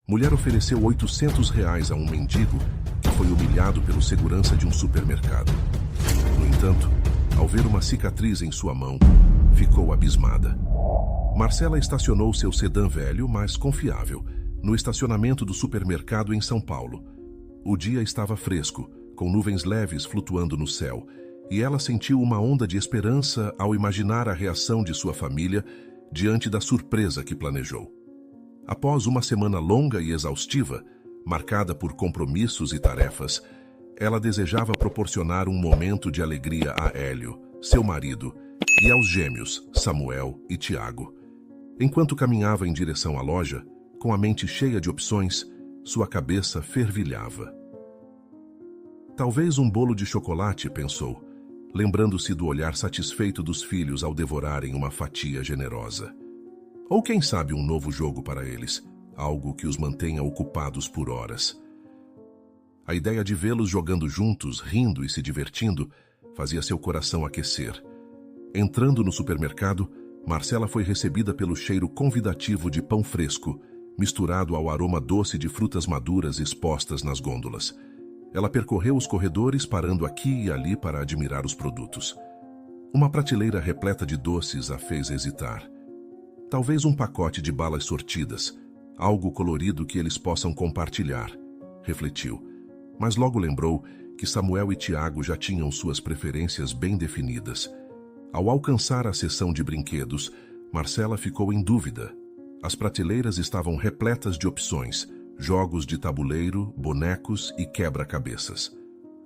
Mulher ofereceu R$ 800 a um mendigo que foi humilhado pelo segurança de um supermercado. No entanto, ao ver uma cicatriz em sua mão, ficou abismada. Marcela estacionou seu sedã velho, mas confiável, no estacionamento do supermercado em São Paulo. O dia estava fresco, com nuvens leves flutuando no céu, e ela sentiu uma onda de esperança ao imaginar a reação de sua família diante da surpresa que planejou. Após uma semana longa e exaustiva, marcada por compromissos e tarefas, ela desejava proporcionar um momento de alegria a Hélio, seu marido, e aos gêmeos, Samuel e Tiago. Enquanto caminhava em direção à loja, com a mente cheia de opções, sua cabeça fervilhava. Talvez um bolo de chocolate, pensou, lembrando-se do olhar satisfeito dos filhos ao devorarem uma fatia generosa. Ou quem sabe um novo jogo para eles, algo que os mantenha ocupados por horas. A ideia de vê-los jogando juntos, rindo e se divertindo, fazia seu coração aquecer. Entrando no supermercado, Marcela foi recebida pelo cheiro convidativo de pão fresco, misturado ao aroma doce de frutas maduras expostas nas gôndolas. Ela percorreu os corredores, parando aqui e ali para admirar os produtos. Uma prateleira repleta de doces a fez hesitar. Talvez um pacote de balas sortidas, algo colorido que eles possam compartilhar, refletiu. Mas logo lembrou que Samuel e Tiago já tinham suas preferências bem definidas. Ao alcançar a seção de brinquedos, Marcela ficou em dúvida. As prateleiras estavam repletas de opções, jogos de tabuleiro, bonecos e quebra-cabeças.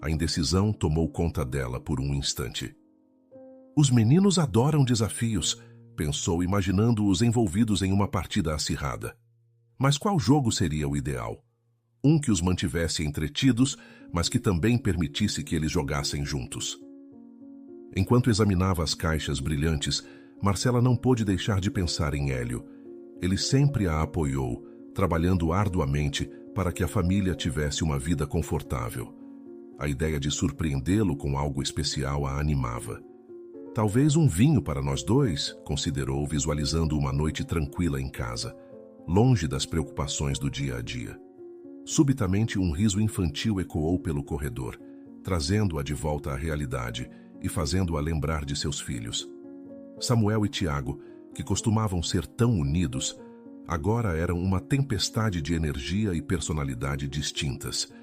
A indecisão tomou conta dela por um instante. Os meninos adoram desafios, pensou, imaginando-os envolvidos em uma partida acirrada. Mas qual jogo seria o ideal? Um que os mantivesse entretidos, mas que também permitisse que eles jogassem juntos. Enquanto examinava as caixas brilhantes, Marcela não pôde deixar de pensar em Hélio. Ele sempre a apoiou, trabalhando arduamente para que a família tivesse uma vida confortável. A ideia de surpreendê-lo com algo especial a animava. Talvez um vinho para nós dois, considerou, visualizando uma noite tranquila em casa, longe das preocupações do dia a dia. Subitamente, um riso infantil ecoou pelo corredor, trazendo-a de volta à realidade e fazendo-a lembrar de seus filhos. Samuel e Tiago, que costumavam ser tão unidos, agora eram uma tempestade de energia e personalidade distintas.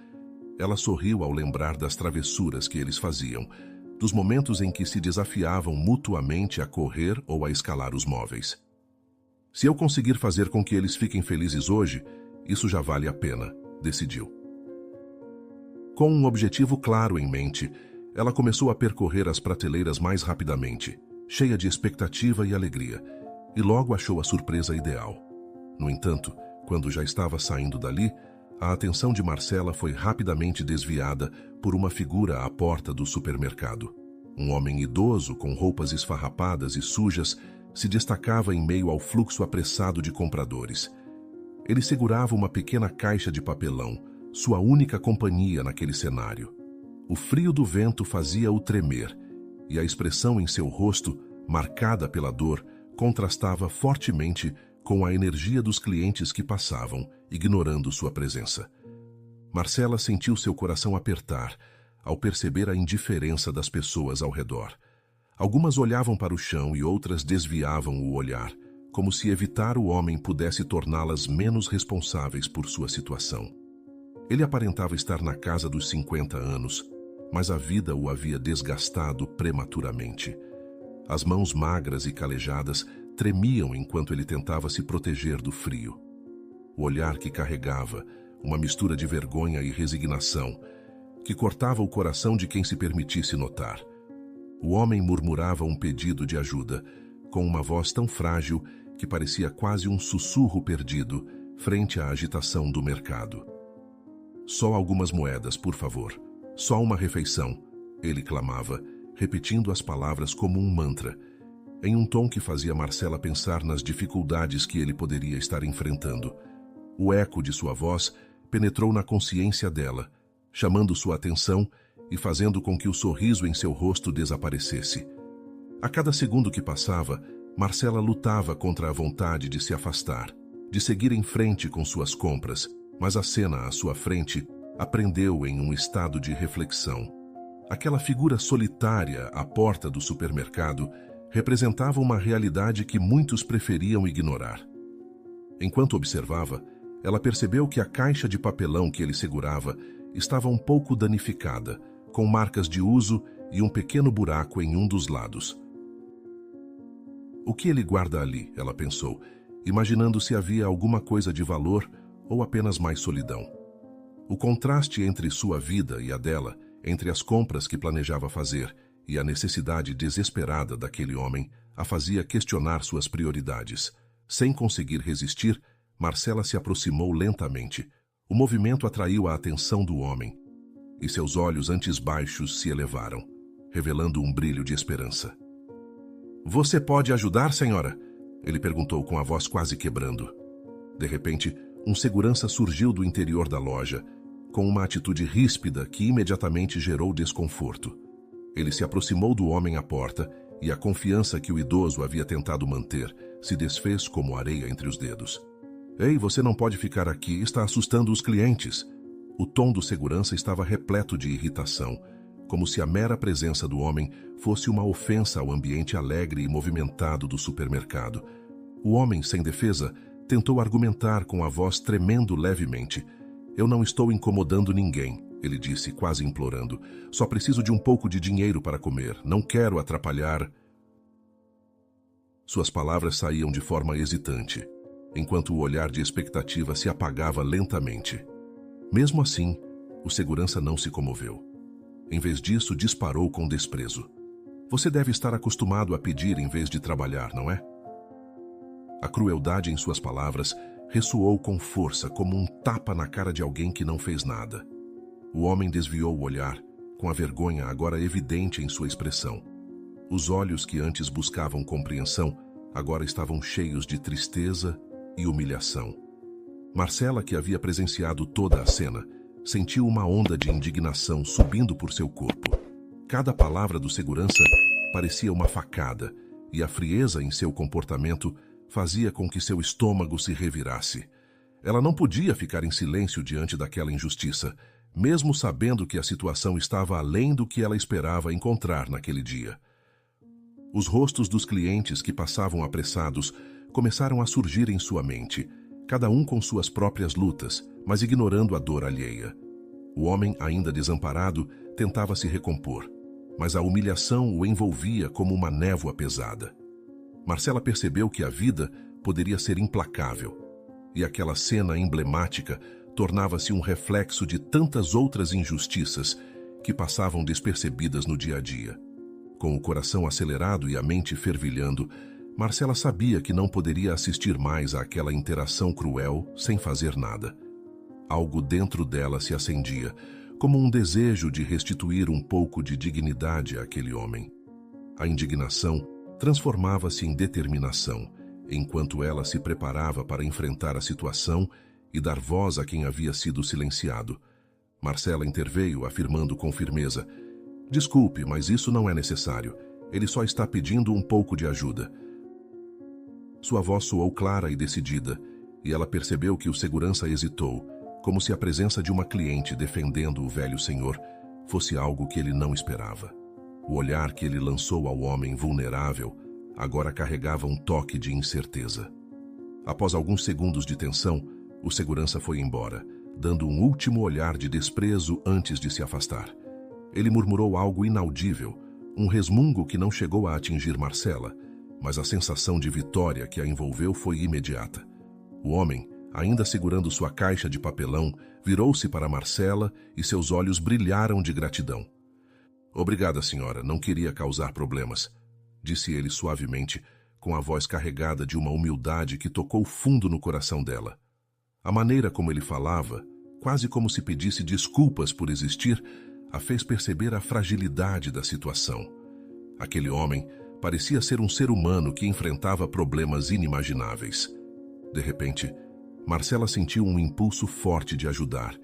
Ela sorriu ao lembrar das travessuras que eles faziam, dos momentos em que se desafiavam mutuamente a correr ou a escalar os móveis. Se eu conseguir fazer com que eles fiquem felizes hoje, isso já vale a pena, decidiu. Com um objetivo claro em mente, ela começou a percorrer as prateleiras mais rapidamente, cheia de expectativa e alegria, e logo achou a surpresa ideal. No entanto, quando já estava saindo dali, a atenção de Marcela foi rapidamente desviada por uma figura à porta do supermercado. Um homem idoso, com roupas esfarrapadas e sujas, se destacava em meio ao fluxo apressado de compradores. Ele segurava uma pequena caixa de papelão, sua única companhia naquele cenário. O frio do vento fazia-o tremer, e a expressão em seu rosto, marcada pela dor, contrastava fortemente com a energia dos clientes que passavam, ignorando sua presença. Marcela sentiu seu coração apertar ao perceber a indiferença das pessoas ao redor. Algumas olhavam para o chão e outras desviavam o olhar, como se evitar o homem pudesse torná-las menos responsáveis por sua situação. Ele aparentava estar na casa dos 50 anos, mas a vida o havia desgastado prematuramente. As mãos magras e calejadas tremiam enquanto ele tentava se proteger do frio. O olhar que carregava, uma mistura de vergonha e resignação, que cortava o coração de quem se permitisse notar. O homem murmurava um pedido de ajuda, com uma voz tão frágil que parecia quase um sussurro perdido frente à agitação do mercado. Só algumas moedas, por favor. Só uma refeição, ele clamava, repetindo as palavras como um mantra, em um tom que fazia Marcela pensar nas dificuldades que ele poderia estar enfrentando. O eco de sua voz penetrou na consciência dela, chamando sua atenção e fazendo com que o sorriso em seu rosto desaparecesse. A cada segundo que passava, Marcela lutava contra a vontade de se afastar, de seguir em frente com suas compras, mas a cena à sua frente a prendeu em um estado de reflexão. Aquela figura solitária à porta do supermercado representava uma realidade que muitos preferiam ignorar. Enquanto observava, ela percebeu que a caixa de papelão que ele segurava estava um pouco danificada, com marcas de uso e um pequeno buraco em um dos lados. O que ele guarda ali? Ela pensou, imaginando se havia alguma coisa de valor ou apenas mais solidão. O contraste entre sua vida e a dela, entre as compras que planejava fazer e a necessidade desesperada daquele homem, a fazia questionar suas prioridades. Sem conseguir resistir, Marcela se aproximou lentamente. O movimento atraiu a atenção do homem, e seus olhos antes baixos se elevaram, revelando um brilho de esperança. "Você pode ajudar, senhora?" Ele perguntou com a voz quase quebrando. De repente, um segurança surgiu do interior da loja, com uma atitude ríspida que imediatamente gerou desconforto. Ele se aproximou do homem à porta e a confiança que o idoso havia tentado manter se desfez como areia entre os dedos. "Ei, você não pode ficar aqui, está assustando os clientes." O tom do segurança estava repleto de irritação, como se a mera presença do homem fosse uma ofensa ao ambiente alegre e movimentado do supermercado. O homem, sem defesa, tentou argumentar com a voz tremendo levemente. "Eu não estou incomodando ninguém", ele disse, quase implorando. "Só preciso de um pouco de dinheiro para comer. Não quero atrapalhar." Suas palavras saíam de forma hesitante, enquanto o olhar de expectativa se apagava lentamente. Mesmo assim, o segurança não se comoveu. Em vez disso, disparou com desprezo. "Você deve estar acostumado a pedir em vez de trabalhar, não é?" A crueldade em suas palavras ressoou com força, como um tapa na cara de alguém que não fez nada. O homem desviou o olhar, com a vergonha agora evidente em sua expressão. Os olhos que antes buscavam compreensão, agora estavam cheios de tristeza e humilhação. Marcela, que havia presenciado toda a cena, sentiu uma onda de indignação subindo por seu corpo. Cada palavra do segurança parecia uma facada, e a frieza em seu comportamento fazia com que seu estômago se revirasse. Ela não podia ficar em silêncio diante daquela injustiça, mesmo sabendo que a situação estava além do que ela esperava encontrar naquele dia. Os rostos dos clientes que passavam apressados começaram a surgir em sua mente, cada um com suas próprias lutas, mas ignorando a dor alheia. O homem, ainda desamparado, tentava se recompor, mas a humilhação o envolvia como uma névoa pesada. Marcela percebeu que a vida poderia ser implacável, e aquela cena emblemática tornava-se um reflexo de tantas outras injustiças que passavam despercebidas no dia a dia. Com o coração acelerado e a mente fervilhando, Marcela sabia que não poderia assistir mais àquela interação cruel sem fazer nada. Algo dentro dela se acendia, como um desejo de restituir um pouco de dignidade àquele homem. A indignação transformava-se em determinação, enquanto ela se preparava para enfrentar a situação e dar voz a quem havia sido silenciado. Marcela interveio, afirmando com firmeza: "Desculpe, mas isso não é necessário. Ele só está pedindo um pouco de ajuda." Sua voz soou clara e decidida, e ela percebeu que o segurança hesitou, como se a presença de uma cliente defendendo o velho senhor fosse algo que ele não esperava. O olhar que ele lançou ao homem vulnerável agora carregava um toque de incerteza. Após alguns segundos de tensão, o segurança foi embora, dando um último olhar de desprezo antes de se afastar. Ele murmurou algo inaudível, um resmungo que não chegou a atingir Marcela, mas a sensação de vitória que a envolveu foi imediata. O homem, ainda segurando sua caixa de papelão, virou-se para Marcela e seus olhos brilharam de gratidão. "Obrigada, senhora, não queria causar problemas", disse ele suavemente, com a voz carregada de uma humildade que tocou fundo no coração dela. A maneira como ele falava, quase como se pedisse desculpas por existir, a fez perceber a fragilidade da situação. Aquele homem parecia ser um ser humano que enfrentava problemas inimagináveis. De repente, Marcela sentiu um impulso forte de ajudar,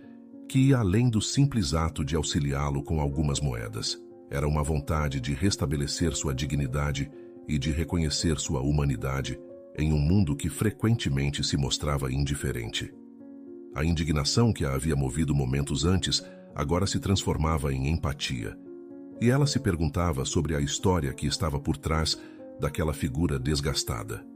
que ia além do simples ato de auxiliá-lo com algumas moedas. Era uma vontade de restabelecer sua dignidade e de reconhecer sua humanidade, em um mundo que frequentemente se mostrava indiferente. A indignação que a havia movido momentos antes agora se transformava em empatia, e ela se perguntava sobre a história que estava por trás daquela figura desgastada.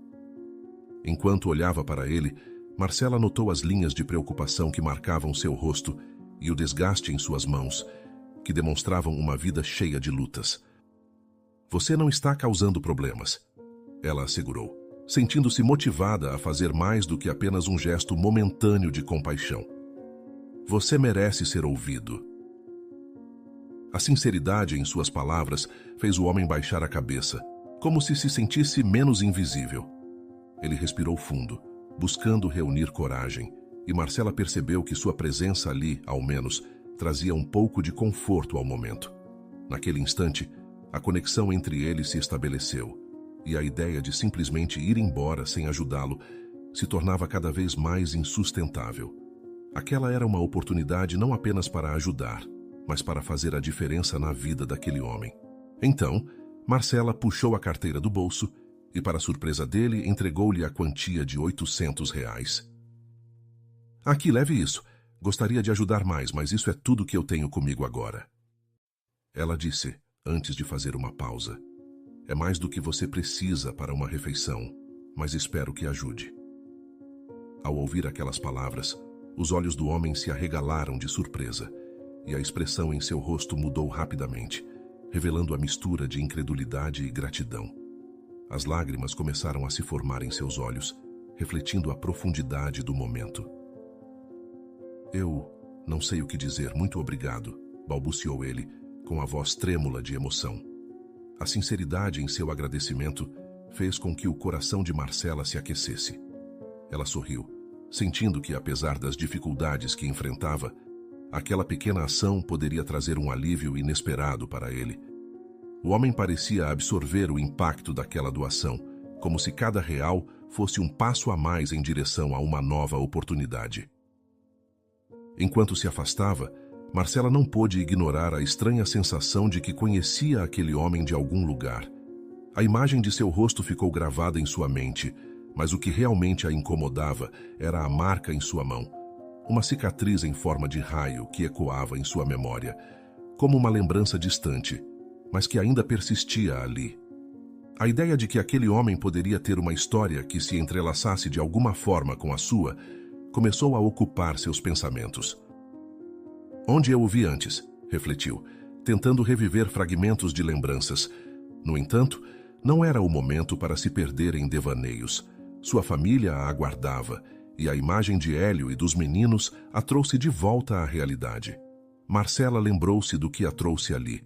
Enquanto olhava para ele, Marcela notou as linhas de preocupação que marcavam seu rosto e o desgaste em suas mãos, que demonstravam uma vida cheia de lutas. "Você não está causando problemas", ela assegurou, sentindo-se motivada a fazer mais do que apenas um gesto momentâneo de compaixão. "Você merece ser ouvido." A sinceridade em suas palavras fez o homem baixar a cabeça, como se sentisse menos invisível. Ele respirou fundo, buscando reunir coragem, e Marcela percebeu que sua presença ali, ao menos, trazia um pouco de conforto ao momento. Naquele instante, a conexão entre eles se estabeleceu, e a ideia de simplesmente ir embora sem ajudá-lo se tornava cada vez mais insustentável. Aquela era uma oportunidade não apenas para ajudar, mas para fazer a diferença na vida daquele homem. Então, Marcela puxou a carteira do bolso e, para surpresa dele, entregou-lhe a quantia de R$ 800. "Aqui, leve isso. Gostaria de ajudar mais, mas isso é tudo que eu tenho comigo agora." Ela disse, antes de fazer uma pausa. "É mais do que você precisa para uma refeição, mas espero que ajude." Ao ouvir aquelas palavras, os olhos do homem se arregalaram de surpresa, e a expressão em seu rosto mudou rapidamente, revelando a mistura de incredulidade e gratidão. As lágrimas começaram a se formar em seus olhos, refletindo a profundidade do momento. "Eu não sei o que dizer, muito obrigado", balbuciou ele, com a voz trêmula de emoção. A sinceridade em seu agradecimento fez com que o coração de Marcela se aquecesse. Ela sorriu, sentindo que, apesar das dificuldades que enfrentava, aquela pequena ação poderia trazer um alívio inesperado para ele. O homem parecia absorver o impacto daquela doação, como se cada real fosse um passo a mais em direção a uma nova oportunidade. Enquanto se afastava, Marcela não pôde ignorar a estranha sensação de que conhecia aquele homem de algum lugar. A imagem de seu rosto ficou gravada em sua mente, mas o que realmente a incomodava era a marca em sua mão, uma cicatriz em forma de raio que ecoava em sua memória, como uma lembrança distante, mas que ainda persistia ali. A ideia de que aquele homem poderia ter uma história que se entrelaçasse de alguma forma com a sua começou a ocupar seus pensamentos. "Onde eu o vi antes?", refletiu, tentando reviver fragmentos de lembranças. No entanto, não era o momento para se perder em devaneios. Sua família a aguardava, e a imagem de Hélio e dos meninos a trouxe de volta à realidade. Marcela lembrou-se do que a trouxe ali,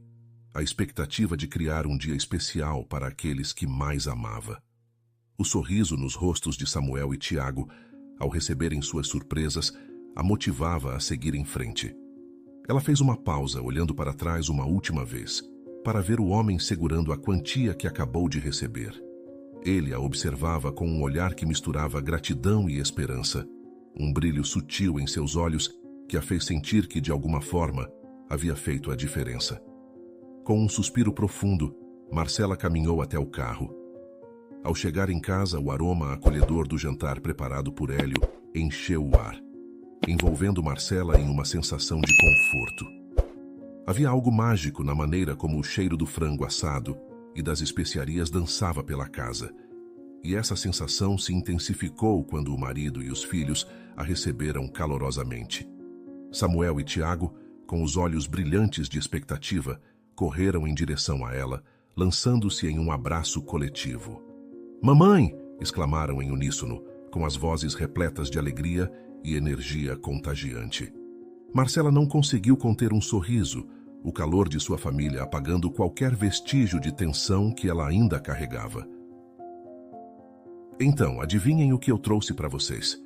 a expectativa de criar um dia especial para aqueles que mais amava. O sorriso nos rostos de Samuel e Tiago, ao receberem suas surpresas, a motivava a seguir em frente. Ela fez uma pausa, olhando para trás uma última vez, para ver o homem segurando a quantia que acabou de receber. Ele a observava com um olhar que misturava gratidão e esperança, um brilho sutil em seus olhos que a fez sentir que, de alguma forma, havia feito a diferença. Com um suspiro profundo, Marcela caminhou até o carro. Ao chegar em casa, o aroma acolhedor do jantar preparado por Hélio encheu o ar, envolvendo Marcela em uma sensação de conforto. Havia algo mágico na maneira como o cheiro do frango assado e das especiarias dançava pela casa, e essa sensação se intensificou quando o marido e os filhos a receberam calorosamente. Samuel e Tiago, com os olhos brilhantes de expectativa, correram em direção a ela, lançando-se em um abraço coletivo. "Mamãe!", exclamaram em uníssono, com as vozes repletas de alegria e energia contagiante. Marcela não conseguiu conter um sorriso, o calor de sua família apagando qualquer vestígio de tensão que ela ainda carregava. "Então, adivinhem o que eu trouxe para vocês",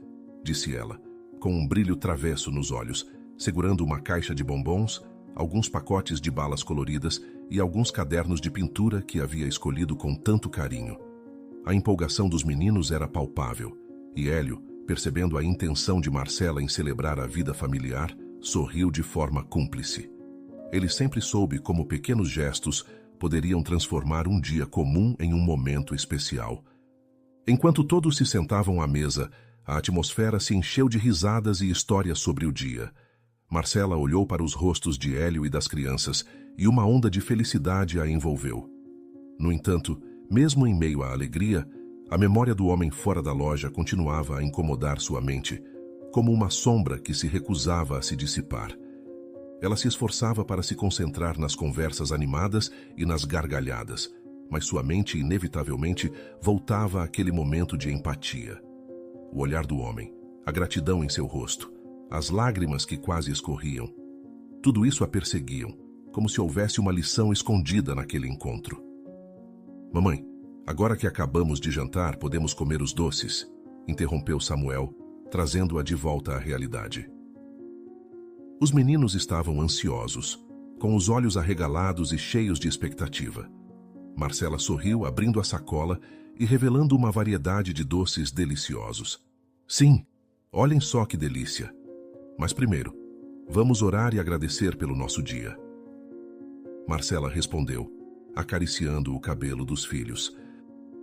disse ela, com um brilho travesso nos olhos, segurando uma caixa de bombons, alguns pacotes de balas coloridas e alguns cadernos de pintura que havia escolhido com tanto carinho. A empolgação dos meninos era palpável, e Hélio, percebendo a intenção de Marcela em celebrar a vida familiar, sorriu de forma cúmplice. Ele sempre soube como pequenos gestos poderiam transformar um dia comum em um momento especial. Enquanto todos se sentavam à mesa, a atmosfera se encheu de risadas e histórias sobre o dia. Marcela olhou para os rostos de Hélio e das crianças e uma onda de felicidade a envolveu. No entanto, mesmo em meio à alegria, a memória do homem fora da loja continuava a incomodar sua mente, como uma sombra que se recusava a se dissipar. Ela se esforçava para se concentrar nas conversas animadas e nas gargalhadas, mas sua mente inevitavelmente voltava àquele momento de empatia. O olhar do homem, a gratidão em seu rosto, as lágrimas que quase escorriam. Tudo isso a perseguiam, como se houvesse uma lição escondida naquele encontro. Mamãe, agora que acabamos de jantar, podemos comer os doces? Interrompeu Samuel, trazendo-a de volta à realidade. Os meninos estavam ansiosos, com os olhos arregalados e cheios de expectativa. Marcela sorriu, abrindo a sacola e revelando uma variedade de doces deliciosos. Sim, olhem só que delícia. Mas primeiro, vamos orar e agradecer pelo nosso dia. Marcela respondeu, acariciando o cabelo dos filhos.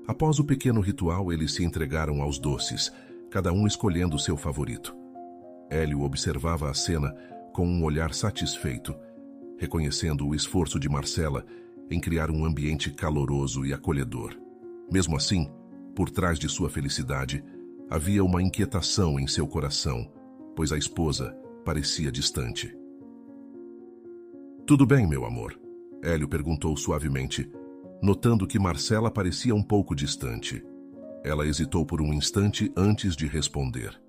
Após o pequeno ritual, eles se entregaram aos doces, cada um escolhendo seu favorito. Hélio observava a cena com um olhar satisfeito, reconhecendo o esforço de Marcela em criar um ambiente caloroso e acolhedor. Mesmo assim, por trás de sua felicidade, havia uma inquietação em seu coração, pois a esposa parecia distante. "Tudo bem, meu amor?" Hélio perguntou suavemente, notando que Marcela parecia um pouco distante. Ela hesitou por um instante antes de responder.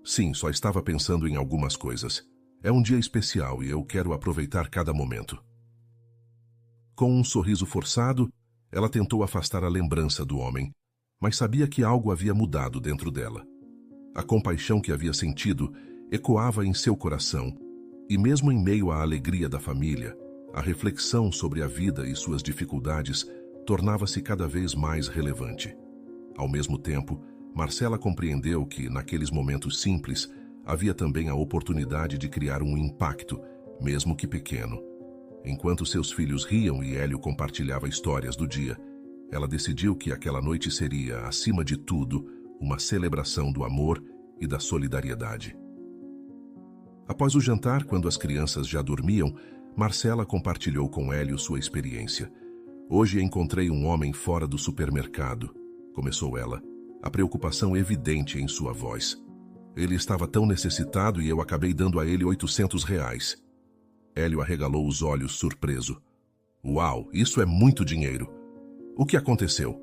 "Sim, só estava pensando em algumas coisas. É um dia especial e eu quero aproveitar cada momento." Com um sorriso forçado, ela tentou afastar a lembrança do homem, mas sabia que algo havia mudado dentro dela. A compaixão que havia sentido ecoava em seu coração, e mesmo em meio à alegria da família, a reflexão sobre a vida e suas dificuldades tornava-se cada vez mais relevante. Ao mesmo tempo, Marcela compreendeu que, naqueles momentos simples, havia também a oportunidade de criar um impacto, mesmo que pequeno. Enquanto seus filhos riam e Hélio compartilhava histórias do dia, ela decidiu que aquela noite seria, acima de tudo, uma celebração do amor e da solidariedade. Após o jantar, quando as crianças já dormiam, Marcela compartilhou com Hélio sua experiência. "Hoje encontrei um homem fora do supermercado", começou ela, a preocupação evidente em sua voz. "Ele estava tão necessitado e eu acabei dando a ele R$ 800. Hélio arregalou os olhos surpreso. "Uau, isso é muito dinheiro! O que aconteceu?"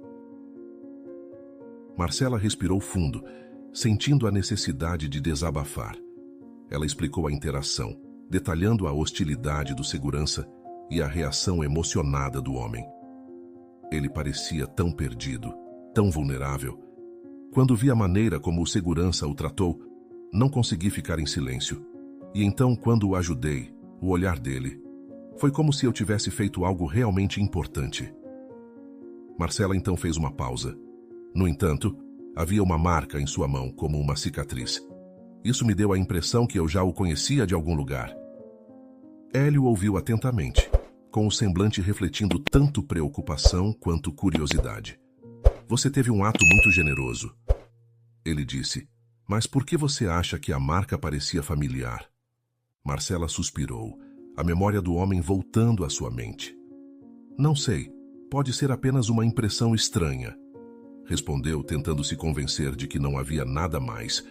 Marcela respirou fundo, sentindo a necessidade de desabafar. Ela explicou a interação, detalhando a hostilidade do segurança e a reação emocionada do homem. Ele parecia tão perdido, tão vulnerável. Quando vi a maneira como o segurança o tratou, não consegui ficar em silêncio. E então, quando o ajudei, o olhar dele foi como se eu tivesse feito algo realmente importante. Marcela então fez uma pausa. No entanto, havia uma marca em sua mão, como uma cicatriz. Isso me deu a impressão que eu já o conhecia de algum lugar. Hélio ouviu atentamente, com o semblante refletindo tanto preocupação quanto curiosidade. "Você teve um ato muito generoso", ele disse. "Mas por que você acha que a marca parecia familiar?" Marcela suspirou, a memória do homem voltando à sua mente. "Não sei, pode ser apenas uma impressão estranha", respondeu, tentando se convencer de que não havia nada mais.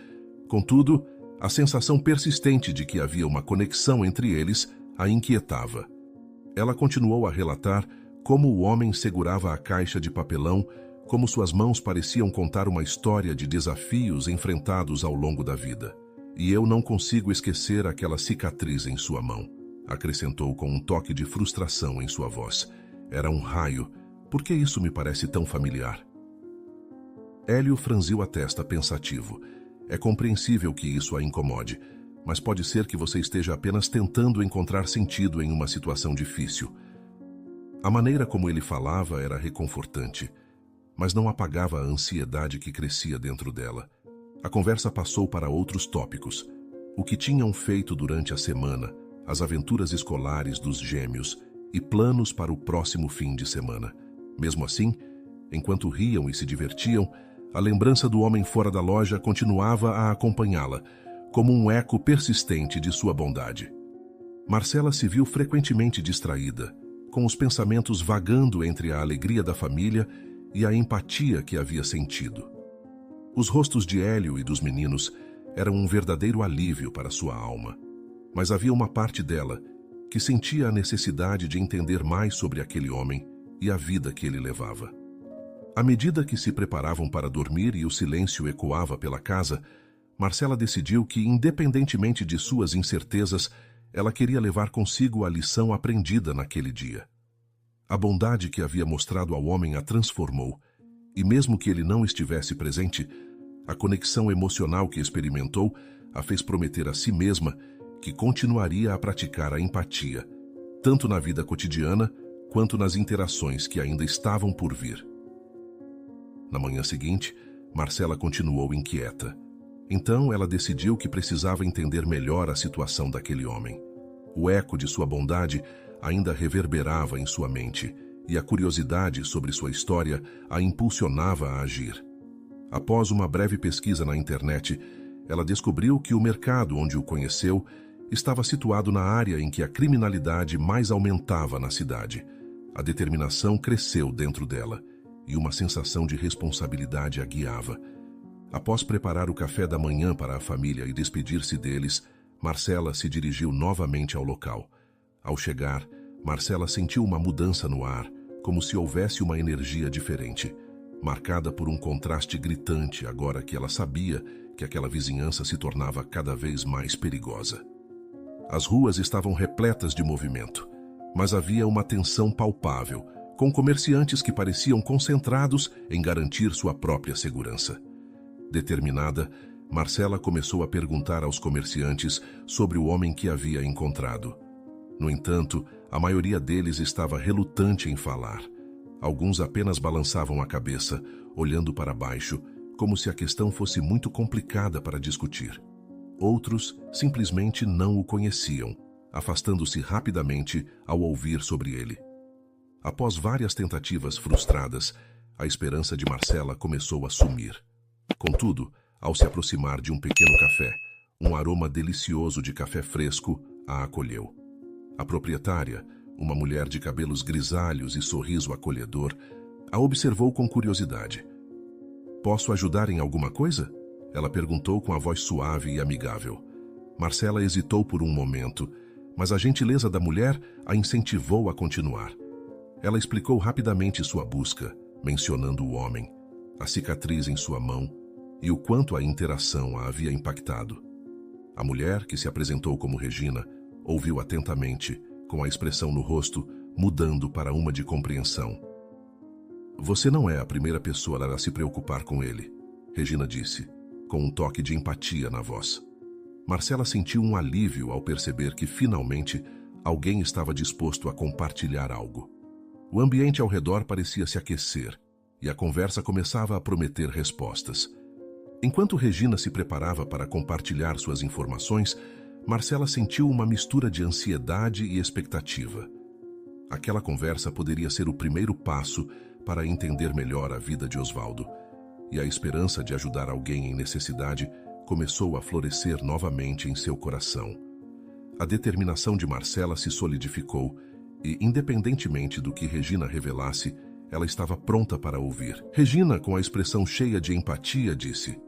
Contudo, a sensação persistente de que havia uma conexão entre eles a inquietava. Ela continuou a relatar como o homem segurava a caixa de papelão, como suas mãos pareciam contar uma história de desafios enfrentados ao longo da vida. "E eu não consigo esquecer aquela cicatriz em sua mão", acrescentou com um toque de frustração em sua voz. "Era um raio. Por que isso me parece tão familiar?" Hélio franziu a testa pensativo. "É compreensível que isso a incomode, mas pode ser que você esteja apenas tentando encontrar sentido em uma situação difícil." A maneira como ele falava era reconfortante, mas não apagava a ansiedade que crescia dentro dela. A conversa passou para outros tópicos. O que tinham feito durante a semana, as aventuras escolares dos gêmeos e planos para o próximo fim de semana. Mesmo assim, enquanto riam e se divertiam, a lembrança do homem fora da loja continuava a acompanhá-la, como um eco persistente de sua bondade. Marcela se viu frequentemente distraída, com os pensamentos vagando entre a alegria da família e a empatia que havia sentido. Os rostos de Hélio e dos meninos eram um verdadeiro alívio para sua alma, mas havia uma parte dela que sentia a necessidade de entender mais sobre aquele homem e a vida que ele levava. À medida que se preparavam para dormir e o silêncio ecoava pela casa, Marcela decidiu que, independentemente de suas incertezas, ela queria levar consigo a lição aprendida naquele dia. A bondade que havia mostrado ao homem a transformou, e mesmo que ele não estivesse presente, a conexão emocional que experimentou a fez prometer a si mesma que continuaria a praticar a empatia, tanto na vida cotidiana quanto nas interações que ainda estavam por vir. Na manhã seguinte, Marcela continuou inquieta. Então ela decidiu que precisava entender melhor a situação daquele homem. O eco de sua bondade ainda reverberava em sua mente, e a curiosidade sobre sua história a impulsionava a agir. Após uma breve pesquisa na internet, ela descobriu que o mercado onde o conheceu estava situado na área em que a criminalidade mais aumentava na cidade. A determinação cresceu dentro dela, e uma sensação de responsabilidade a guiava. Após preparar o café da manhã para a família e despedir-se deles, Marcela se dirigiu novamente ao local. Ao chegar, Marcela sentiu uma mudança no ar, como se houvesse uma energia diferente, marcada por um contraste gritante agora que ela sabia que aquela vizinhança se tornava cada vez mais perigosa. As ruas estavam repletas de movimento, mas havia uma tensão palpável, com comerciantes que pareciam concentrados em garantir sua própria segurança. Determinada, Marcela começou a perguntar aos comerciantes sobre o homem que havia encontrado. No entanto, a maioria deles estava relutante em falar. Alguns apenas balançavam a cabeça, olhando para baixo, como se a questão fosse muito complicada para discutir. Outros simplesmente não o conheciam, afastando-se rapidamente ao ouvir sobre ele. Após várias tentativas frustradas, a esperança de Marcela começou a sumir. Contudo, ao se aproximar de um pequeno café, um aroma delicioso de café fresco a acolheu. A proprietária, uma mulher de cabelos grisalhos e sorriso acolhedor, a observou com curiosidade. "Posso ajudar em alguma coisa?" Ela perguntou com a voz suave e amigável. Marcela hesitou por um momento, mas a gentileza da mulher a incentivou a continuar. Ela explicou rapidamente sua busca, mencionando o homem, a cicatriz em sua mão e o quanto a interação a havia impactado. A mulher, que se apresentou como Regina, ouviu atentamente, com a expressão no rosto mudando para uma de compreensão. "Você não é a primeira pessoa a se preocupar com ele", Regina disse, com um toque de empatia na voz. Marcela sentiu um alívio ao perceber que, finalmente, alguém estava disposto a compartilhar algo. O ambiente ao redor parecia se aquecer, e a conversa começava a prometer respostas. Enquanto Regina se preparava para compartilhar suas informações, Marcela sentiu uma mistura de ansiedade e expectativa. Aquela conversa poderia ser o primeiro passo para entender melhor a vida de Osvaldo, e a esperança de ajudar alguém em necessidade começou a florescer novamente em seu coração. A determinação de Marcela se solidificou e, independentemente do que Regina revelasse, ela estava pronta para ouvir. Regina, com a expressão cheia de empatia, disse: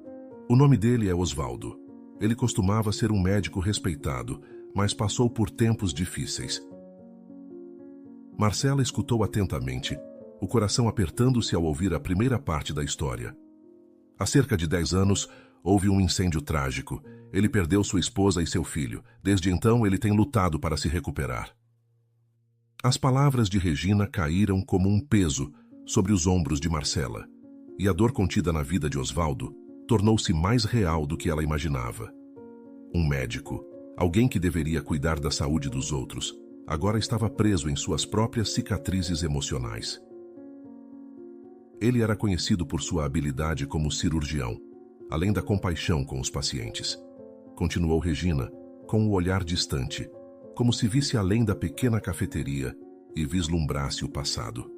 "O nome dele é Osvaldo. Ele costumava ser um médico respeitado, mas passou por tempos difíceis." Marcela escutou atentamente, o coração apertando-se ao ouvir a primeira parte da história. Há cerca de 10 anos, houve um incêndio trágico. Ele perdeu sua esposa e seu filho. Desde então, ele tem lutado para se recuperar. As palavras de Regina caíram como um peso sobre os ombros de Marcela, e a dor contida na vida de Osvaldo tornou-se mais real do que ela imaginava. Um médico, alguém que deveria cuidar da saúde dos outros, agora estava preso em suas próprias cicatrizes emocionais. Ele era conhecido por sua habilidade como cirurgião, além da compaixão com os pacientes. Continuou Regina, com o olhar distante, como se visse além da pequena cafeteria e vislumbrasse o passado.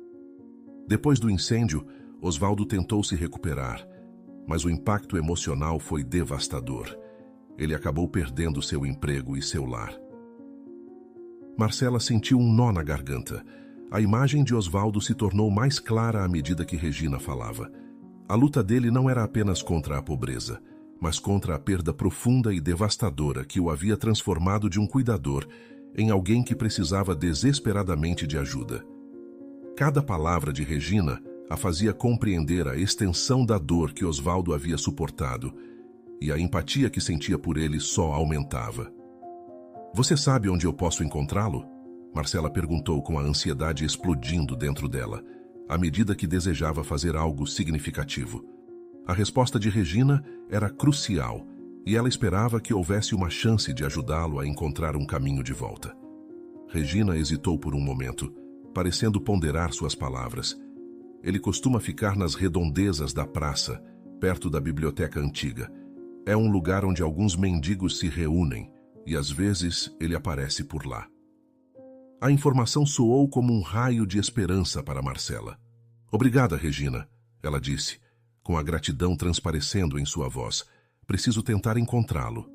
Depois do incêndio, Osvaldo tentou se recuperar, mas o impacto emocional foi devastador. Ele acabou perdendo seu emprego e seu lar. Marcela sentiu um nó na garganta. A imagem de Osvaldo se tornou mais clara à medida que Regina falava. A luta dele não era apenas contra a pobreza, mas contra a perda profunda e devastadora que o havia transformado de um cuidador em alguém que precisava desesperadamente de ajuda. Cada palavra de Regina a fazia compreender a extensão da dor que Osvaldo havia suportado, e a empatia que sentia por ele só aumentava. "Você sabe onde eu posso encontrá-lo?" Marcela perguntou com a ansiedade explodindo dentro dela, à medida que desejava fazer algo significativo. A resposta de Regina era crucial, e ela esperava que houvesse uma chance de ajudá-lo a encontrar um caminho de volta. Regina hesitou por um momento, parecendo ponderar suas palavras. Ele costuma ficar nas redondezas da praça, perto da biblioteca antiga. É um lugar onde alguns mendigos se reúnem, e às vezes ele aparece por lá. A informação soou como um raio de esperança para Marcela. "Obrigada, Regina", ela disse, com a gratidão transparecendo em sua voz. "Preciso tentar encontrá-lo."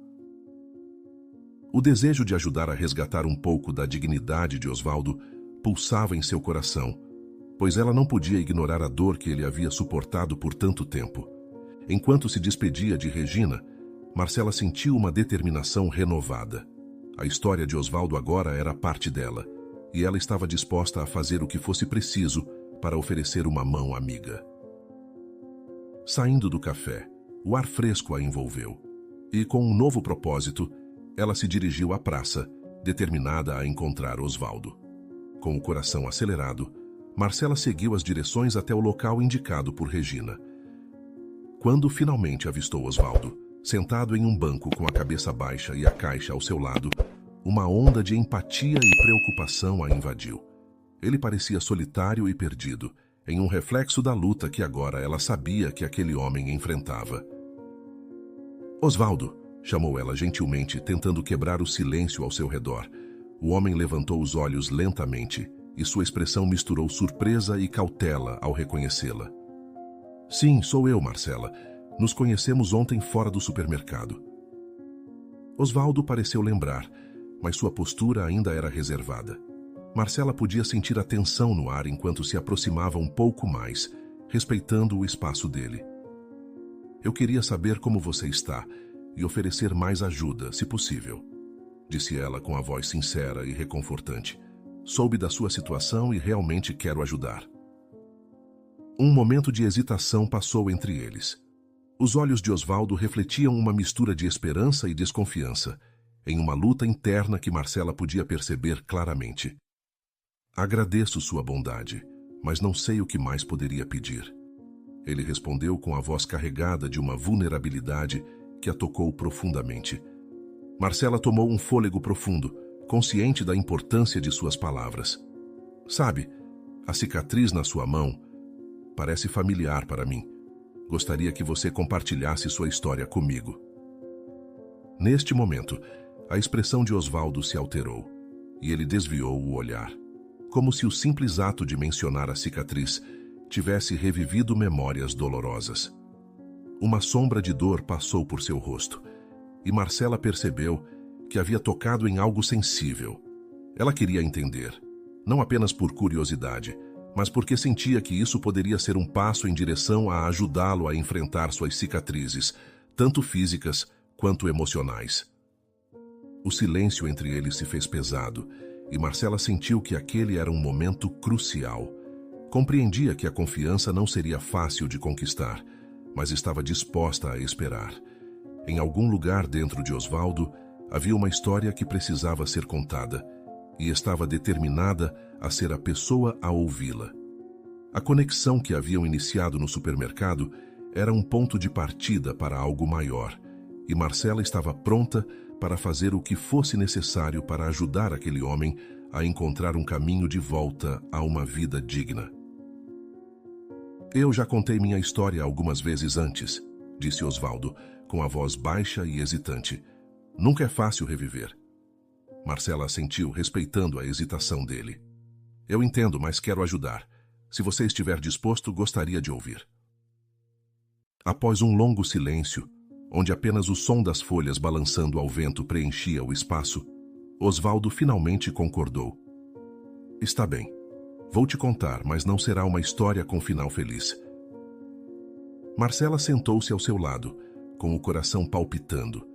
O desejo de ajudar a resgatar um pouco da dignidade de Osvaldo pulsava em seu coração, pois ela não podia ignorar a dor que ele havia suportado por tanto tempo. Enquanto se despedia de Regina, Marcela sentiu uma determinação renovada. A história de Osvaldo agora era parte dela, e ela estava disposta a fazer o que fosse preciso para oferecer uma mão amiga. Saindo do café, o ar fresco a envolveu, e com um novo propósito, ela se dirigiu à praça, determinada a encontrar Osvaldo. Com o coração acelerado, Marcela seguiu as direções até o local indicado por Regina. Quando finalmente avistou Osvaldo, sentado em um banco com a cabeça baixa e a caixa ao seu lado, uma onda de empatia e preocupação a invadiu. Ele parecia solitário e perdido, em um reflexo da luta que agora ela sabia que aquele homem enfrentava. "Osvaldo", chamou ela gentilmente, tentando quebrar o silêncio ao seu redor. O homem levantou os olhos lentamente, e sua expressão misturou surpresa e cautela ao reconhecê-la. "Sim, sou eu, Marcela. Nos conhecemos ontem fora do supermercado." Osvaldo pareceu lembrar, mas sua postura ainda era reservada. Marcela podia sentir a tensão no ar enquanto se aproximava um pouco mais, respeitando o espaço dele. "Eu queria saber como você está e oferecer mais ajuda, se possível", disse ela com a voz sincera e reconfortante. "Soube da sua situação e realmente quero ajudar." Um momento de hesitação passou entre eles. Os olhos de Osvaldo refletiam uma mistura de esperança e desconfiança, em uma luta interna que Marcela podia perceber claramente. "Agradeço sua bondade, mas não sei o que mais poderia pedir", ele respondeu com a voz carregada de uma vulnerabilidade que a tocou profundamente. Marcela tomou um fôlego profundo, consciente da importância de suas palavras. "Sabe, a cicatriz na sua mão parece familiar para mim. Gostaria que você compartilhasse sua história comigo." Neste momento, a expressão de Osvaldo se alterou, e ele desviou o olhar, como se o simples ato de mencionar a cicatriz tivesse revivido memórias dolorosas. Uma sombra de dor passou por seu rosto, e Marcela percebeu que havia tocado em algo sensível. Ela queria entender, não apenas por curiosidade, mas porque sentia que isso poderia ser um passo em direção a ajudá-lo a enfrentar suas cicatrizes, tanto físicas quanto emocionais. O silêncio entre eles se fez pesado, e Marcela sentiu que aquele era um momento crucial. Compreendia que a confiança não seria fácil de conquistar, mas estava disposta a esperar. Em algum lugar dentro de Osvaldo havia uma história que precisava ser contada, e estava determinada a ser a pessoa a ouvi-la. A conexão que haviam iniciado no supermercado era um ponto de partida para algo maior, e Marcela estava pronta para fazer o que fosse necessário para ajudar aquele homem a encontrar um caminho de volta a uma vida digna. "Eu já contei minha história algumas vezes antes", disse Osvaldo, com a voz baixa e hesitante. "Nunca é fácil reviver." Marcela assentiu, respeitando a hesitação dele. "Eu entendo, mas quero ajudar. Se você estiver disposto, gostaria de ouvir." Após um longo silêncio, onde apenas o som das folhas balançando ao vento preenchia o espaço, Osvaldo finalmente concordou. Está bem, vou te contar, mas não será uma história com final feliz. Marcela sentou-se ao seu lado, com o coração palpitando,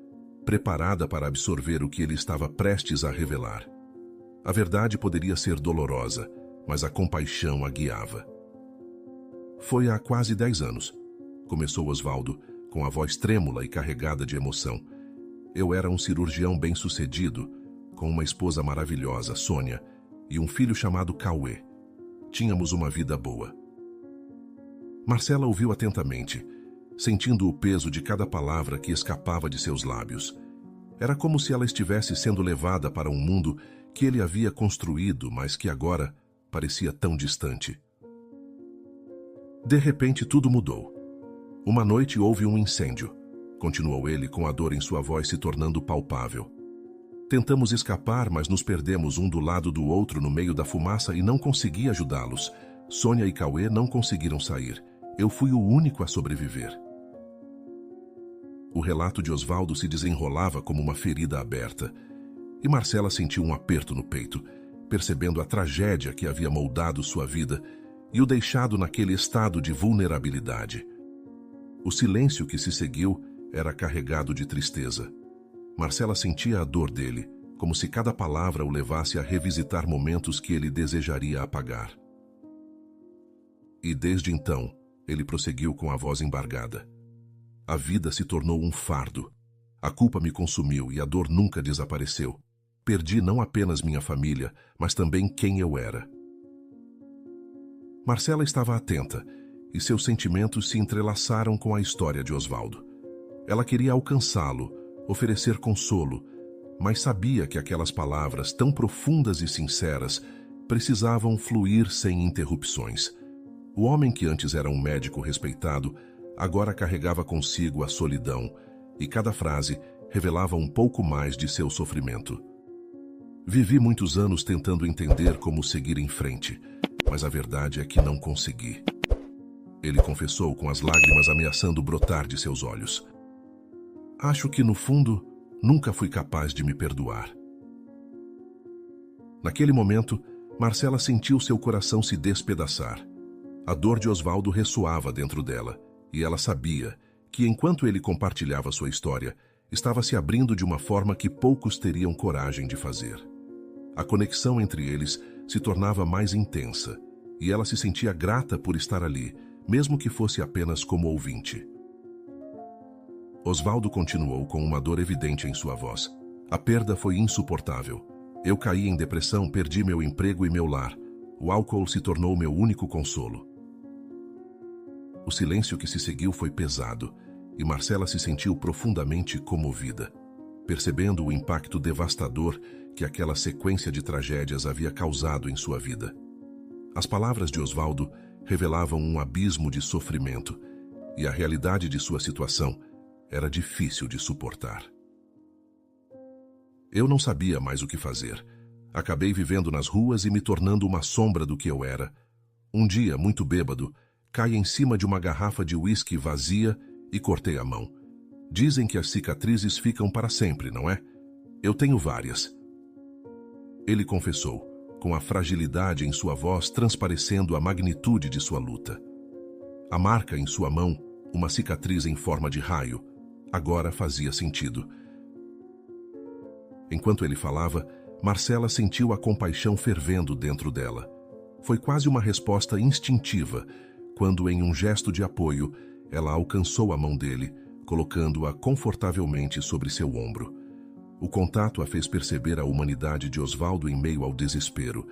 preparada para absorver o que ele estava prestes a revelar. A verdade poderia ser dolorosa, mas a compaixão a guiava. Foi há quase 10 anos, começou Osvaldo, com a voz trêmula e carregada de emoção. Eu era um cirurgião bem-sucedido, com uma esposa maravilhosa, Sônia, e um filho chamado Cauê. Tínhamos uma vida boa. Marcela ouviu atentamente, sentindo o peso de cada palavra que escapava de seus lábios. Era como se ela estivesse sendo levada para um mundo que ele havia construído, mas que agora parecia tão distante. De repente, tudo mudou. Uma noite houve um incêndio, continuou ele com a dor em sua voz se tornando palpável. Tentamos escapar, mas nos perdemos um do lado do outro no meio da fumaça e não consegui ajudá-los. Sônia e Cauê não conseguiram sair. Eu fui o único a sobreviver. O relato de Osvaldo se desenrolava como uma ferida aberta, e Marcela sentiu um aperto no peito, percebendo a tragédia que havia moldado sua vida e o deixado naquele estado de vulnerabilidade. O silêncio que se seguiu era carregado de tristeza. Marcela sentia a dor dele, como se cada palavra o levasse a revisitar momentos que ele desejaria apagar. E desde então, ele prosseguiu com a voz embargada. A vida se tornou um fardo. A culpa me consumiu e a dor nunca desapareceu. Perdi não apenas minha família, mas também quem eu era. Marcela estava atenta, e seus sentimentos se entrelaçaram com a história de Osvaldo. Ela queria alcançá-lo, oferecer consolo, mas sabia que aquelas palavras tão profundas e sinceras precisavam fluir sem interrupções. O homem que antes era um médico respeitado, agora carregava consigo a solidão, e cada frase revelava um pouco mais de seu sofrimento. Vivi muitos anos tentando entender como seguir em frente, mas a verdade é que não consegui. Ele confessou com as lágrimas ameaçando brotar de seus olhos. Acho que, no fundo, nunca fui capaz de me perdoar. Naquele momento, Marcela sentiu seu coração se despedaçar. A dor de Osvaldo ressoava dentro dela, e ela sabia que, enquanto ele compartilhava sua história, estava se abrindo de uma forma que poucos teriam coragem de fazer. A conexão entre eles se tornava mais intensa, e ela se sentia grata por estar ali, mesmo que fosse apenas como ouvinte. Osvaldo continuou com uma dor evidente em sua voz. A perda foi insuportável. Eu caí em depressão, perdi meu emprego e meu lar. O álcool se tornou meu único consolo. O silêncio que se seguiu foi pesado, e Marcela se sentiu profundamente comovida, percebendo o impacto devastador que aquela sequência de tragédias havia causado em sua vida. As palavras de Osvaldo revelavam um abismo de sofrimento, e a realidade de sua situação era difícil de suportar. Eu não sabia mais o que fazer. Acabei vivendo nas ruas e me tornando uma sombra do que eu era. Um dia, muito bêbado, caí em cima de uma garrafa de uísque vazia e cortei a mão. Dizem que as cicatrizes ficam para sempre, não é? Eu tenho várias. Ele confessou, com a fragilidade em sua voz transparecendo a magnitude de sua luta. A marca em sua mão, uma cicatriz em forma de raio, agora fazia sentido. Enquanto ele falava, Marcela sentiu a compaixão fervendo dentro dela. Foi quase uma resposta instintiva, quando, em um gesto de apoio, ela alcançou a mão dele, colocando-a confortavelmente sobre seu ombro. O contato a fez perceber a humanidade de Osvaldo em meio ao desespero,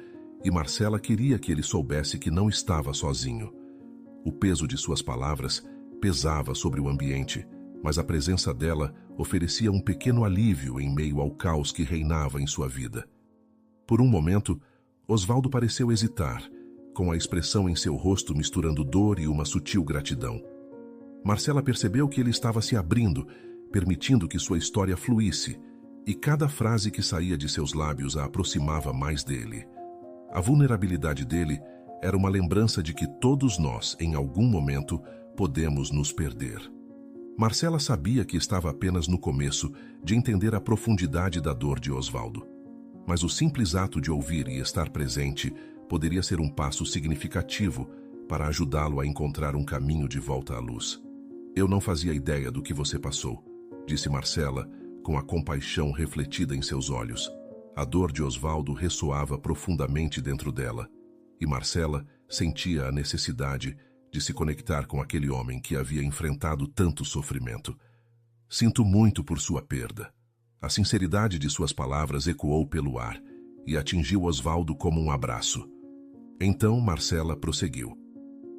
e Marcela queria que ele soubesse que não estava sozinho. O peso de suas palavras pesava sobre o ambiente, mas a presença dela oferecia um pequeno alívio em meio ao caos que reinava em sua vida. Por um momento, Osvaldo pareceu hesitar, com a expressão em seu rosto misturando dor e uma sutil gratidão. Marcela percebeu que ele estava se abrindo, permitindo que sua história fluísse, e cada frase que saía de seus lábios a aproximava mais dele. A vulnerabilidade dele era uma lembrança de que todos nós, em algum momento, podemos nos perder. Marcela sabia que estava apenas no começo de entender a profundidade da dor de Osvaldo. Mas o simples ato de ouvir e estar presente poderia ser um passo significativo para ajudá-lo a encontrar um caminho de volta à luz. Eu não fazia ideia do que você passou, disse Marcela, com a compaixão refletida em seus olhos. A dor de Osvaldo ressoava profundamente dentro dela, e Marcela sentia a necessidade de se conectar com aquele homem que havia enfrentado tanto sofrimento. Sinto muito por sua perda. A sinceridade de suas palavras ecoou pelo ar e atingiu Osvaldo como um abraço. Então Marcela prosseguiu.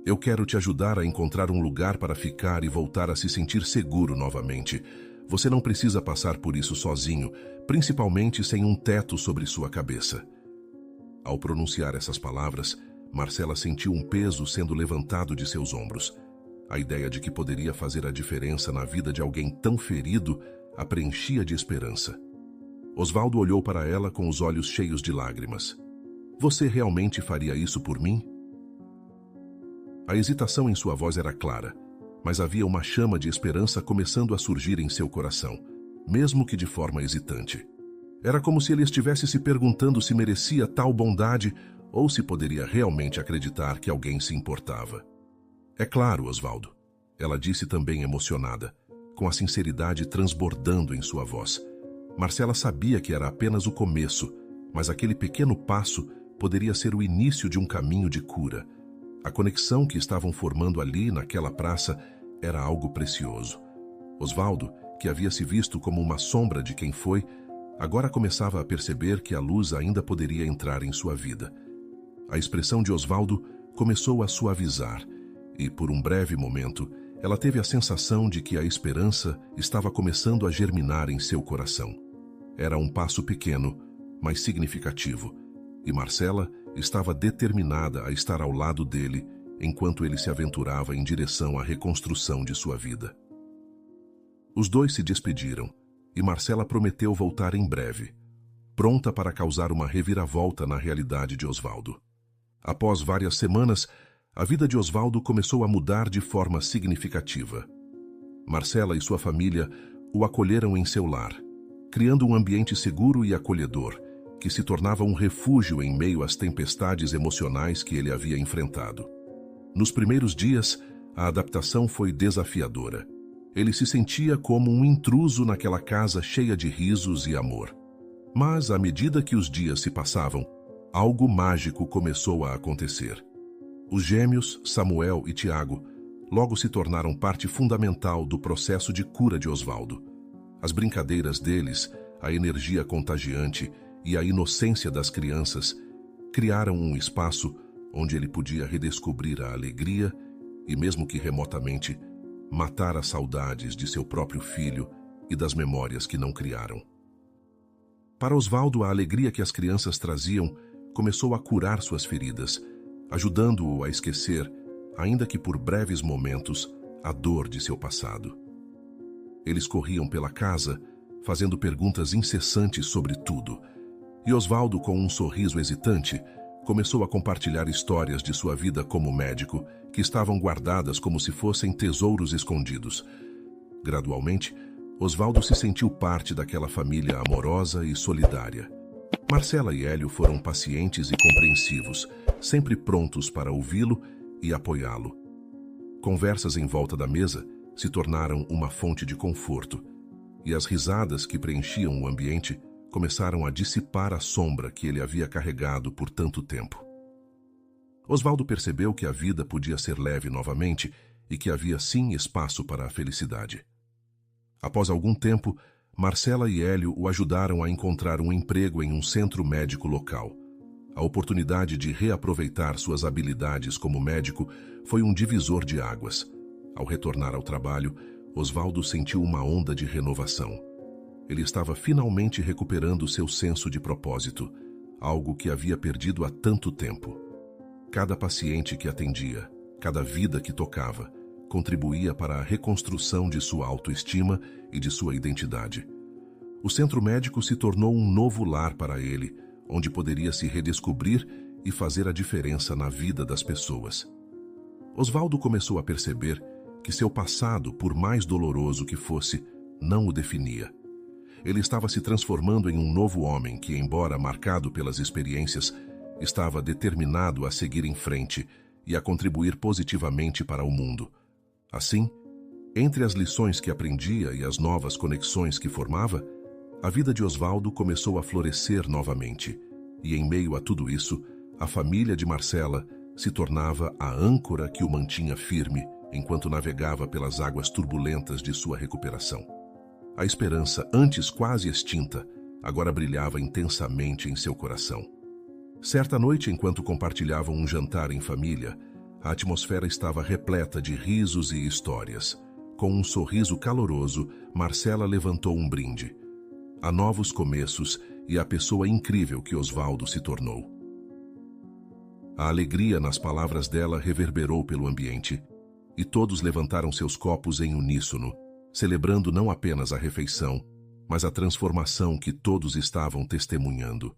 Eu quero te ajudar a encontrar um lugar para ficar e voltar a se sentir seguro novamente. Você não precisa passar por isso sozinho, principalmente sem um teto sobre sua cabeça. Ao pronunciar essas palavras, Marcela sentiu um peso sendo levantado de seus ombros. A ideia de que poderia fazer a diferença na vida de alguém tão ferido a preenchia de esperança. Osvaldo olhou para ela com os olhos cheios de lágrimas. Você realmente faria isso por mim? A hesitação em sua voz era clara, mas havia uma chama de esperança começando a surgir em seu coração, mesmo que de forma hesitante. Era como se ele estivesse se perguntando se merecia tal bondade ou se poderia realmente acreditar que alguém se importava. É claro, Osvaldo, ela disse também emocionada, com a sinceridade transbordando em sua voz. Marcela sabia que era apenas o começo, mas aquele pequeno passo poderia ser o início de um caminho de cura. A conexão que estavam formando ali naquela praça era algo precioso. Osvaldo, que havia se visto como uma sombra de quem foi, agora começava a perceber que a luz ainda poderia entrar em sua vida. A expressão de Osvaldo começou a suavizar e, por um breve momento, ela teve a sensação de que a esperança estava começando a germinar em seu coração. Era um passo pequeno, mas significativo, e Marcela estava determinada a estar ao lado dele enquanto ele se aventurava em direção à reconstrução de sua vida. Os dois se despediram, e Marcela prometeu voltar em breve, pronta para causar uma reviravolta na realidade de Osvaldo. Após várias semanas, a vida de Osvaldo começou a mudar de forma significativa. Marcela e sua família o acolheram em seu lar, criando um ambiente seguro e acolhedor, que se tornava um refúgio em meio às tempestades emocionais que ele havia enfrentado. Nos primeiros dias, a adaptação foi desafiadora. Ele se sentia como um intruso naquela casa cheia de risos e amor. Mas, à medida que os dias se passavam, algo mágico começou a acontecer. Os gêmeos, Samuel e Tiago, logo se tornaram parte fundamental do processo de cura de Osvaldo. As brincadeiras deles, a energia contagiante e a inocência das crianças criaram um espaço onde ele podia redescobrir a alegria e, mesmo que remotamente, matar as saudades de seu próprio filho e das memórias que não criaram. Para Osvaldo, a alegria que as crianças traziam começou a curar suas feridas, ajudando-o a esquecer, ainda que por breves momentos, a dor de seu passado. Eles corriam pela casa, fazendo perguntas incessantes sobre tudo, e Osvaldo, com um sorriso hesitante, começou a compartilhar histórias de sua vida como médico, que estavam guardadas como se fossem tesouros escondidos. Gradualmente, Osvaldo se sentiu parte daquela família amorosa e solidária. Marcela e Hélio foram pacientes e compreensivos, sempre prontos para ouvi-lo e apoiá-lo. Conversas em volta da mesa se tornaram uma fonte de conforto, e as risadas que preenchiam o ambiente começaram a dissipar a sombra que ele havia carregado por tanto tempo. Osvaldo percebeu que a vida podia ser leve novamente e que havia sim espaço para a felicidade. Após algum tempo, Marcela e Hélio o ajudaram a encontrar um emprego em um centro médico local. A oportunidade de reaproveitar suas habilidades como médico foi um divisor de águas. Ao retornar ao trabalho, Osvaldo sentiu uma onda de renovação. Ele estava finalmente recuperando seu senso de propósito, algo que havia perdido há tanto tempo. Cada paciente que atendia, cada vida que tocava, contribuía para a reconstrução de sua autoestima e de sua identidade. O centro médico se tornou um novo lar para ele, onde poderia se redescobrir e fazer a diferença na vida das pessoas. Osvaldo começou a perceber que seu passado, por mais doloroso que fosse, não o definia. Ele estava se transformando em um novo homem que, embora marcado pelas experiências, estava determinado a seguir em frente e a contribuir positivamente para o mundo. Assim, entre as lições que aprendia e as novas conexões que formava, a vida de Osvaldo começou a florescer novamente. E em meio a tudo isso, a família de Marcela se tornava a âncora que o mantinha firme enquanto navegava pelas águas turbulentas de sua recuperação. A esperança, antes quase extinta, agora brilhava intensamente em seu coração. Certa noite, enquanto compartilhavam um jantar em família, a atmosfera estava repleta de risos e histórias. Com um sorriso caloroso, Marcela levantou um brinde. A novos começos e a pessoa incrível que Osvaldo se tornou. A alegria nas palavras dela reverberou pelo ambiente, e todos levantaram seus copos em uníssono, celebrando não apenas a refeição, mas a transformação que todos estavam testemunhando.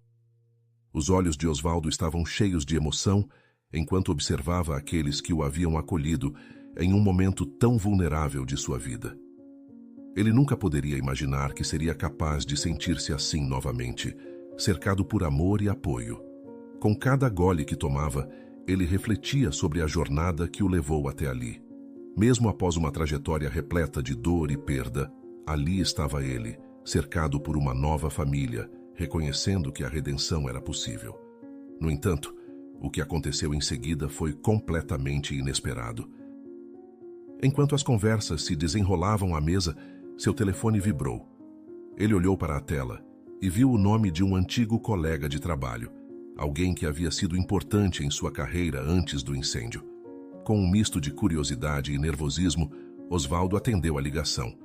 Os olhos de Osvaldo estavam cheios de emoção enquanto observava aqueles que o haviam acolhido em um momento tão vulnerável de sua vida. Ele nunca poderia imaginar que seria capaz de sentir-se assim novamente, cercado por amor e apoio. Com cada gole que tomava, ele refletia sobre a jornada que o levou até ali. Mesmo após uma trajetória repleta de dor e perda, ali estava ele, cercado por uma nova família, reconhecendo que a redenção era possível. No entanto, o que aconteceu em seguida foi completamente inesperado. Enquanto as conversas se desenrolavam à mesa, seu telefone vibrou. Ele olhou para a tela e viu o nome de um antigo colega de trabalho, alguém que havia sido importante em sua carreira antes do incêndio. Com um misto de curiosidade e nervosismo, Osvaldo atendeu a ligação.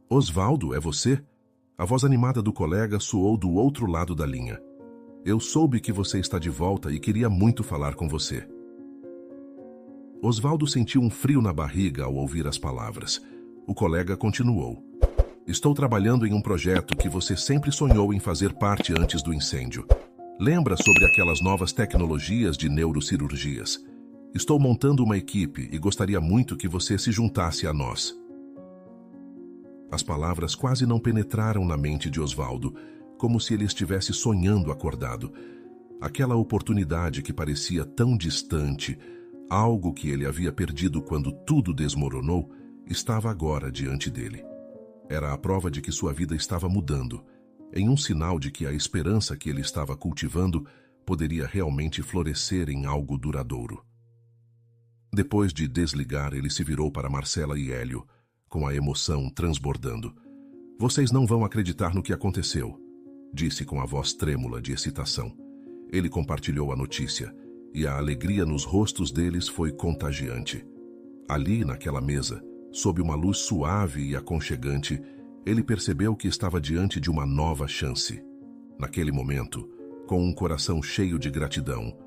Osvaldo, é você? A voz animada do colega soou do outro lado da linha. Eu soube que você está de volta e queria muito falar com você. Osvaldo sentiu um frio na barriga ao ouvir as palavras. O colega continuou. Estou trabalhando em um projeto que você sempre sonhou em fazer parte antes do incêndio. Lembra sobre aquelas novas tecnologias de neurocirurgias? Estou montando uma equipe e gostaria muito que você se juntasse a nós. As palavras quase não penetraram na mente de Osvaldo, como se ele estivesse sonhando acordado. Aquela oportunidade que parecia tão distante, algo que ele havia perdido quando tudo desmoronou, estava agora diante dele. Era a prova de que sua vida estava mudando, em um sinal de que a esperança que ele estava cultivando poderia realmente florescer em algo duradouro. Depois de desligar, ele se virou para Marcela e Hélio, com a emoção transbordando. Vocês não vão acreditar no que aconteceu, disse com a voz trêmula de excitação. Ele compartilhou a notícia, e a alegria nos rostos deles foi contagiante. Ali, naquela mesa, sob uma luz suave e aconchegante, ele percebeu que estava diante de uma nova chance. Naquele momento, com um coração cheio de gratidão,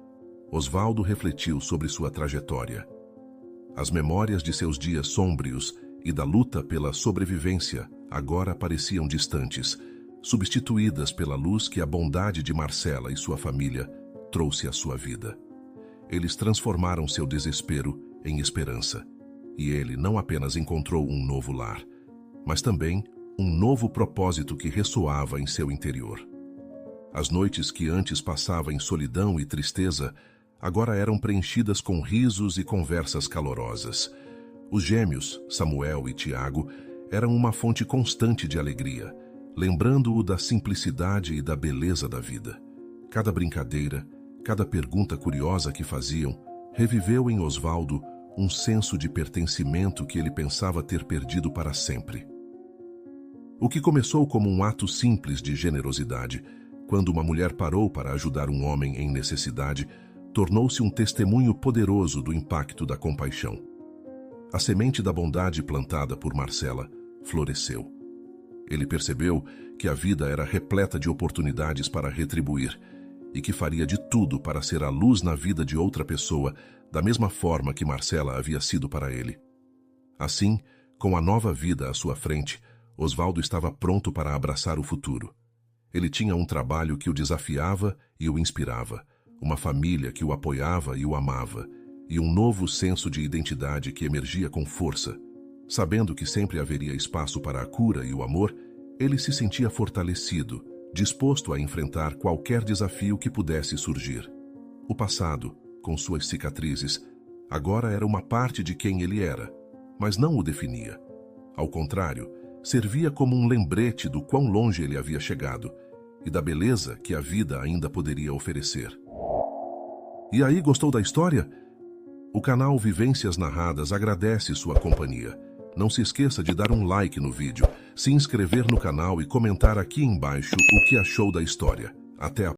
Osvaldo refletiu sobre sua trajetória. As memórias de seus dias sômbrios e da luta pela sobrevivência agora pareciam distantes, substituídas pela luz que a bondade de Marcela e sua família trouxe à sua vida. Eles transformaram seu desespero em esperança, e ele não apenas encontrou um novo lar, mas também um novo propósito que ressoava em seu interior. As noites que antes passava em solidão e tristeza, agora eram preenchidas com risos e conversas calorosas. Os gêmeos, Samuel e Tiago, eram uma fonte constante de alegria, lembrando-o da simplicidade e da beleza da vida. Cada brincadeira, cada pergunta curiosa que faziam, reviveu em Osvaldo um senso de pertencimento que ele pensava ter perdido para sempre. O que começou como um ato simples de generosidade, quando uma mulher parou para ajudar um homem em necessidade, tornou-se um testemunho poderoso do impacto da compaixão. A semente da bondade plantada por Marcela floresceu. Ele percebeu que a vida era repleta de oportunidades para retribuir e que faria de tudo para ser a luz na vida de outra pessoa, da mesma forma que Marcela havia sido para ele. Assim, com a nova vida à sua frente, Osvaldo estava pronto para abraçar o futuro. Ele tinha um trabalho que o desafiava e o inspirava, uma família que o apoiava e o amava, e um novo senso de identidade que emergia com força. Sabendo que sempre haveria espaço para a cura e o amor, ele se sentia fortalecido, disposto a enfrentar qualquer desafio que pudesse surgir. O passado, com suas cicatrizes, agora era uma parte de quem ele era, mas não o definia. Ao contrário, servia como um lembrete do quão longe ele havia chegado e da beleza que a vida ainda poderia oferecer. E aí, gostou da história? O canal Vivências Narradas agradece sua companhia. Não se esqueça de dar um like no vídeo, se inscrever no canal e comentar aqui embaixo o que achou da história. Até a